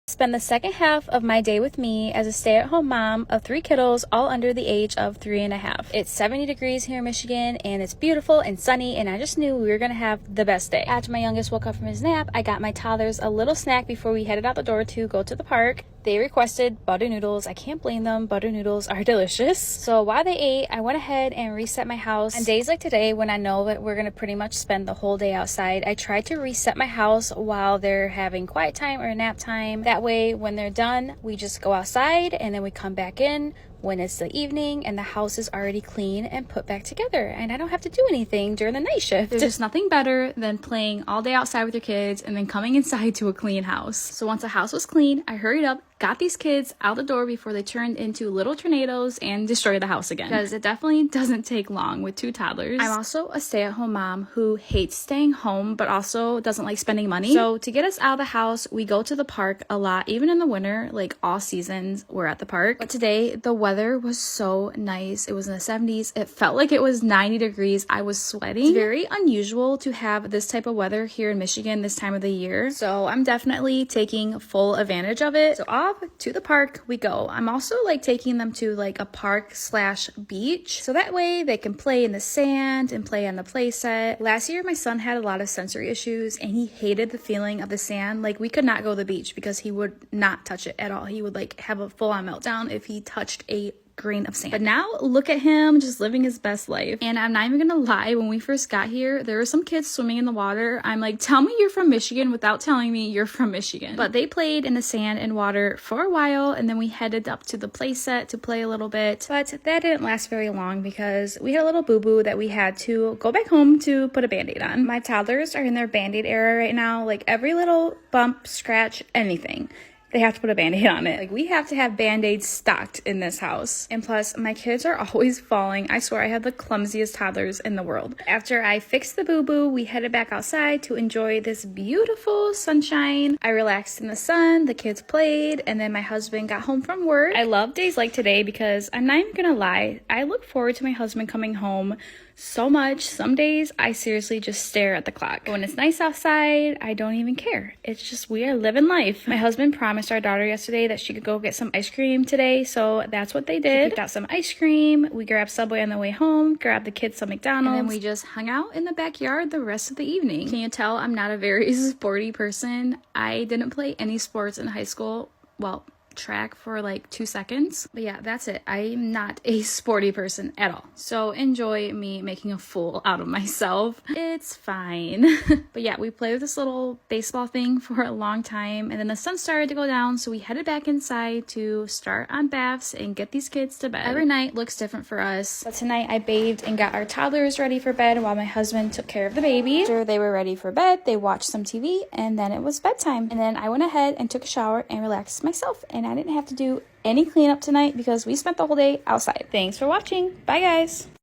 Spend the second half of my day with me as a stay-at-home mom of 3 kiddos, all under the age of 3.5. It's 70 degrees here in Michigan and it's beautiful and sunny, and I just knew we were gonna have the best day. After my youngest woke up from his nap, I got my toddlers a little snack before we headed out the door to go to the park. They requested butter noodles. I can't blame them. Butter noodles are delicious. So while they ate, I went ahead and reset my house. On days like today, when I know that we're gonna pretty much spend the whole day outside, I try to reset my house while they're having quiet time or nap time. That way, when they're done, we just go outside and then we come back in when it's the evening and the house is already clean and put back together, and I don't have to do anything during the night shift. There's just nothing better than playing all day outside with your kids and then coming inside to a clean house. So once the house was clean, I hurried up, got these kids out the door before they turned into little tornadoes and destroyed the house again, because it definitely doesn't take long with 2 toddlers. I'm also a stay-at-home mom who hates staying home but also doesn't like spending money. So to get us out of the house, we go to the park a lot. Even in the winter, like all seasons, we're at the park. But today the weather was so nice. It was in the 70s. It felt like it was 90 degrees. I was sweating. It's very unusual to have this type of weather here in Michigan this time of the year, so I'm definitely taking full advantage of it. So off to the park we go. I'm also like taking them to like a park slash beach, so that way they can play in the sand and play on the play set. Last year my son had a lot of sensory issues and he hated the feeling of the sand. Like, we could not go to the beach because he would not touch it at all. He would like have a full-on meltdown if he touched a grain of sand. But now look at him just living his best life. And I'm not even gonna lie, when we first got here, there were some kids swimming in the water. I'm like, tell me you're from Michigan without telling me you're from Michigan. But they played in the sand and water for a while, and then we headed up to the play set to play a little bit. But that didn't last very long because we had a little boo-boo that we had to go back home to put a band-aid on. My toddlers are in their band-aid era right now. Like, every little bump, scratch, anything, they have to put a band-aid on it. Like, we have to have band-aids stocked in this house. And plus, my kids are always falling. I swear I have the clumsiest toddlers in the world. After I fixed the boo-boo, we headed back outside to enjoy this beautiful sunshine. I relaxed in the sun, the kids played, and then my husband got home from work. I love days like today because I'm not even gonna lie, I look forward to my husband coming home so much. Some days I seriously just stare at the clock. When it's nice outside, I don't even care. It's just, we are living life. My husband promised our daughter yesterday that she could go get some ice cream today, so that's what they did. She picked out some ice cream, we grabbed Subway on the way home, grabbed the kids some McDonald's, and then we just hung out in the backyard the rest of the evening. Can you tell I'm not a very sporty person? I didn't play any sports in high school. Well, track for like 2 seconds, but yeah, that's it. I'm not a sporty person at all, so enjoy me making a fool out of myself. It's fine. But yeah, we played with this little baseball thing for a long time, and then the sun started to go down, so we headed back inside to start on baths and get these kids to bed. Every night looks different for us, but tonight I bathed and got our toddlers ready for bed while my husband took care of the baby. After they were ready for bed, they watched some TV, and then it was bedtime, and then I went ahead and took a shower and relaxed myself, and I didn't have to do any cleanup tonight because we spent the whole day outside. Thanks for watching. Bye, guys.